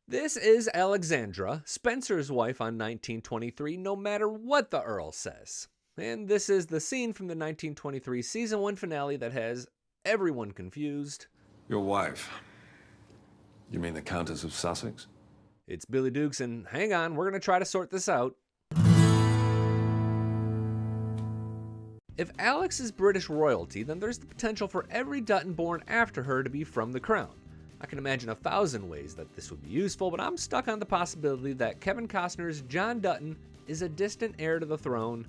This is Alexandra, Spencer's wife on 1923, no matter what the Earl says. And this is the scene from the 1923 season 1 finale that has everyone confused. Your wife. You mean the Countess of Sussex? It's Billy Dukes, and hang on, we're going to try to sort this out. If Alex is British royalty, then there's the potential for every Dutton born after her to be from the crown. I can imagine 1,000 ways that this would be useful, but I'm stuck on the possibility that Kevin Costner's John Dutton is a distant heir to the throne,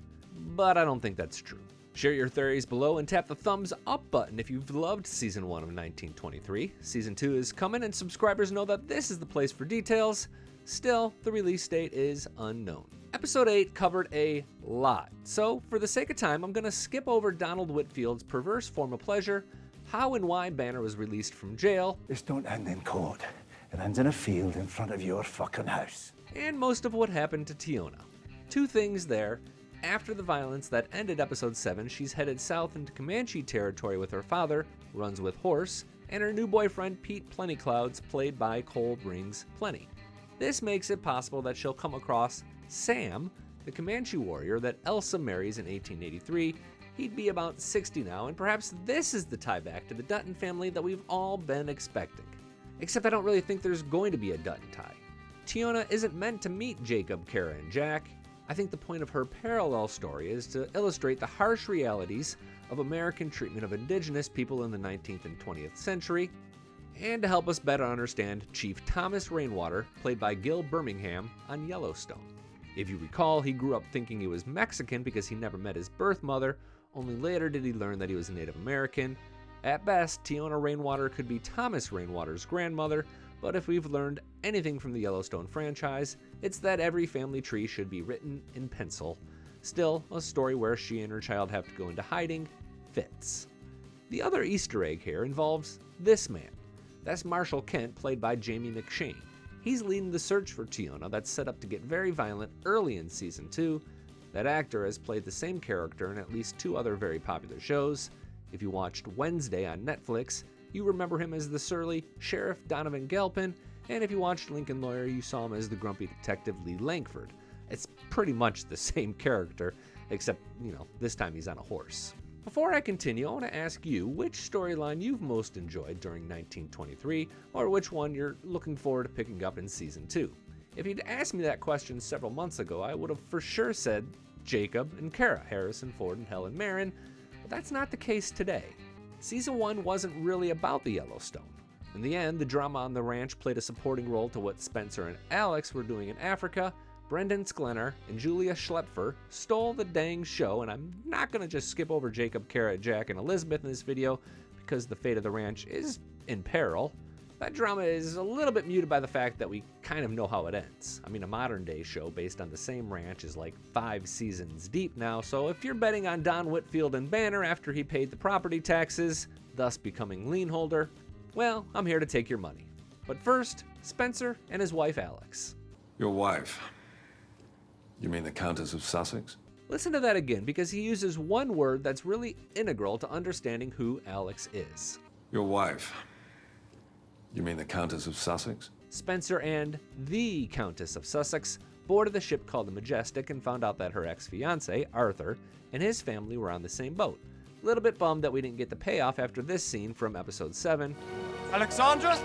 but I don't think that's true. Share your theories below and tap the thumbs up button if you've loved Season 1 of 1923. Season 2 is coming, and subscribers know that this is the place for details. Still, the release date is unknown. Episode 8 covered a lot, so for the sake of time, I'm going to skip over Donald Whitfield's perverse form of pleasure, how and why Banner was released from jail. This don't end in court. It ends in a field in front of your fucking house. And most of what happened to Teonna. Two things there. After the violence that ended episode 7, she's headed south into Comanche territory with her father, runs with Horse, and her new boyfriend Pete Plentyclouds, played by Cole Brings Plenty. This makes it possible that she'll come across Sam, the Comanche warrior that Elsa marries in 1883. He'd be about 60 now, and perhaps this is the tie back to the Dutton family that we've all been expecting. Except I don't really think there's going to be a Dutton tie. Teonna isn't meant to meet Jacob, Kara, and Jack. I think the point of her parallel story is to illustrate the harsh realities of American treatment of indigenous people in the 19th and 20th century, and to help us better understand Chief Thomas Rainwater, played by Gil Birmingham, on Yellowstone. If you recall, he grew up thinking he was Mexican because he never met his birth mother. Only later did he learn that he was a Native American. At best, Teonna Rainwater could be Thomas Rainwater's grandmother, but if we've learned anything from the Yellowstone franchise, it's that every family tree should be written in pencil. Still, a story where she and her child have to go into hiding fits. The other Easter egg here involves this man. That's Marshall Kent, played by Jamie McShane. He's leading the search for Teonna that's set up to get very violent early in Season 2. That actor has played the same character in at least 2 other very popular shows. If you watched Wednesday on Netflix, you remember him as the surly Sheriff Donovan Galpin, and if you watched Lincoln Lawyer, you saw him as the grumpy detective Lee Langford. It's pretty much the same character, except, this time he's on a horse. Before I continue, I want to ask you which storyline you've most enjoyed during 1923, or which one you're looking forward to picking up in Season 2. If you'd asked me that question several months ago, I would have for sure said Jacob and Kara, Harrison Ford and Helen Mirren, but that's not the case today. Season 1 wasn't really about the Yellowstone. In the end, the drama on the ranch played a supporting role to what Spencer and Alex were doing in Africa. Brendan Sklenar and Julia Schlepfer stole the dang show, and I'm not going to just skip over Jacob, Kara, Jack, and Elizabeth in this video because the fate of the ranch is in peril. That drama is a little bit muted by the fact that we kind of know how it ends. I mean, a modern day show based on the same ranch is like 5 seasons deep now, so if you're betting on Don Whitfield and Banner after he paid the property taxes, thus becoming lien holder, well, I'm here to take your money. But first, Spencer and his wife Alex. Your wife. You mean the Countess of Sussex? Listen to that again, because he uses one word that's really integral to understanding who Alex is. Your wife. You mean the Countess of Sussex? Spencer and the Countess of Sussex boarded the ship called the Majestic and found out that her ex-fiancé, Arthur, and his family were on the same boat. A little bit bummed that we didn't get the payoff after this scene from episode 7. Alexandra?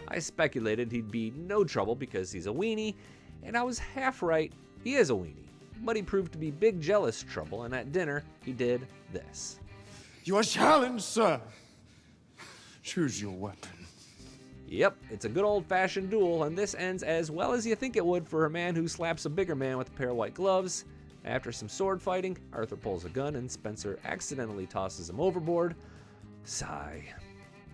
I speculated he'd be no trouble because he's a weenie, and I was half right, he is a weenie. But he proved to be big jealous trouble, and at dinner, he did this. You are challenged, sir. Choose your weapon. Yep, it's a good old-fashioned duel, and this ends as well as you think it would for a man who slaps a bigger man with a pair of white gloves. After some sword fighting, Arthur pulls a gun and Spencer accidentally tosses him overboard. Sigh.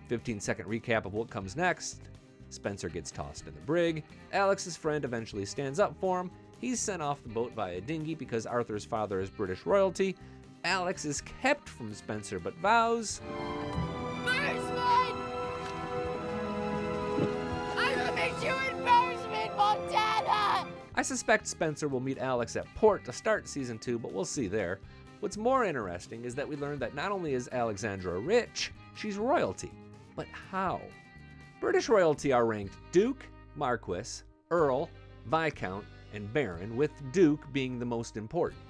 15-second recap of what comes next. Spencer gets tossed in the brig. Alex's friend eventually stands up for him. He's sent off the boat via dinghy because Arthur's father is British royalty. Alex is kept from Spencer but vows, Embarrassment! I will make you embarrassment, Montana! I suspect Spencer will meet Alex at port to start Season 2, but we'll see there. What's more interesting is that we learned that not only is Alexandra rich, she's royalty. But how? British royalty are ranked Duke, Marquis, Earl, Viscount, and Baron, with Duke being the most important.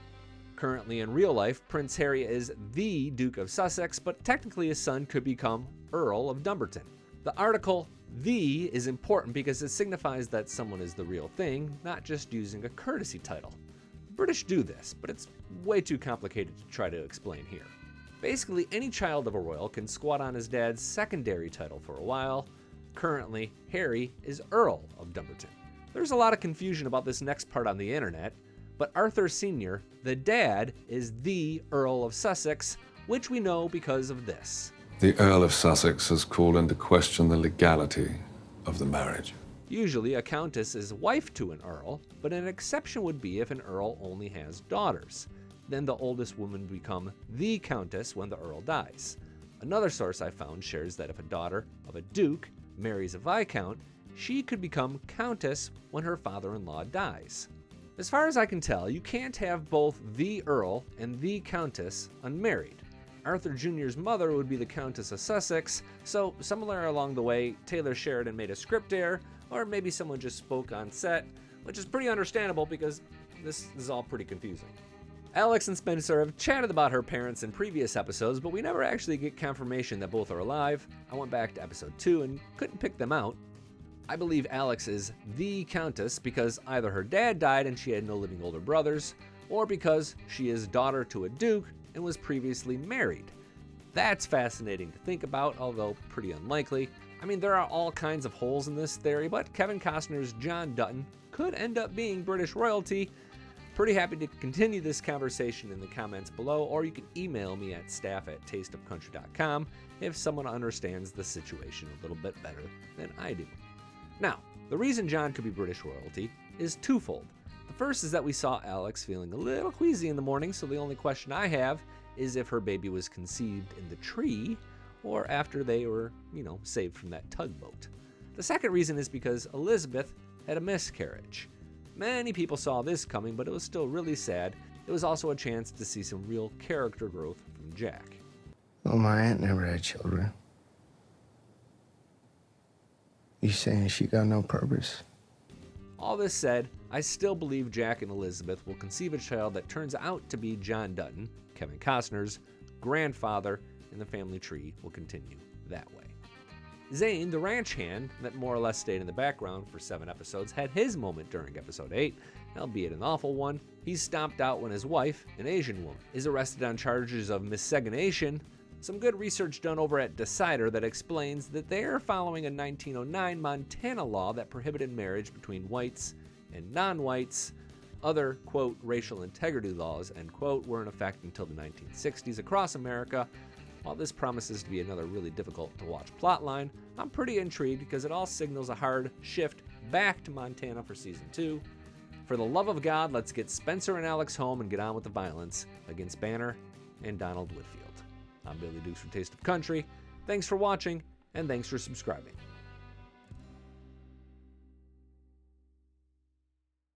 Currently in real life, Prince Harry is the Duke of Sussex, but technically his son could become Earl of Dumbarton. The article "the" is important because it signifies that someone is the real thing, not just using a courtesy title. British do this, but it's way too complicated to try to explain here. Basically, any child of a royal can squat on his dad's secondary title for a while. Currently, Harry is Earl of Dumbarton. There's a lot of confusion about this next part on the internet, but Arthur Sr., the dad, is the Earl of Sussex, which we know because of this. The Earl of Sussex has called into question the legality of the marriage. Usually, a countess is wife to an earl, but an exception would be if an earl only has daughters. Then the oldest woman would become the countess when the earl dies. Another source I found shares that if a daughter of a duke marries a viscount, she could become countess when her father-in-law dies. As far as I can tell, you can't have both the earl and the countess unmarried. Arthur Jr.'s mother would be the Countess of Sussex, so somewhere along the way, Taylor Sheridan made a script error, or maybe someone just spoke on set, which is pretty understandable because this is all pretty confusing. Alex and Spencer have chatted about her parents in previous episodes, but we never actually get confirmation that both are alive. I went back to episode 2 and couldn't pick them out. I believe Alex is the Countess because either her dad died and she had no living older brothers, or because she is daughter to a duke and was previously married. That's fascinating to think about, although pretty unlikely. I mean, there are all kinds of holes in this theory, but Kevin Costner's John Dutton could end up being British royalty. Pretty happy to continue this conversation in the comments below, or you can email me at staff@tasteofcountry.com if someone understands the situation a little bit better than I do. Now, the reason John could be British royalty is twofold. The first is that we saw Alex feeling a little queasy in the morning, so the only question I have is if her baby was conceived in the tree or after they were, saved from that tugboat. The second reason is because Elizabeth had a miscarriage. Many people saw this coming, but it was still really sad. It was also a chance to see some real character growth from Jack. Well, my aunt never had children. You saying she got no purpose? All this said, I still believe Jack and Elizabeth will conceive a child that turns out to be John Dutton, Kevin Costner's grandfather, and the family tree will continue that way. Zane, the ranch hand that more or less stayed in the background for 7 episodes, had his moment during episode 8, albeit an awful one. He's stomped out when his wife, an Asian woman, is arrested on charges of miscegenation. Some good research done over at Decider that explains that they are following a 1909 Montana law that prohibited marriage between whites and non-whites. Other, quote, racial integrity laws, end quote, were in effect until the 1960s across America. While this promises to be another really difficult to watch plotline, I'm pretty intrigued because it all signals a hard shift back to Montana for season 2. For the love of God, let's get Spencer and Alex home and get on with the violence against Banner and Donald Whitfield. I'm Billy Dukes from Taste of Country. Thanks for watching, and thanks for subscribing.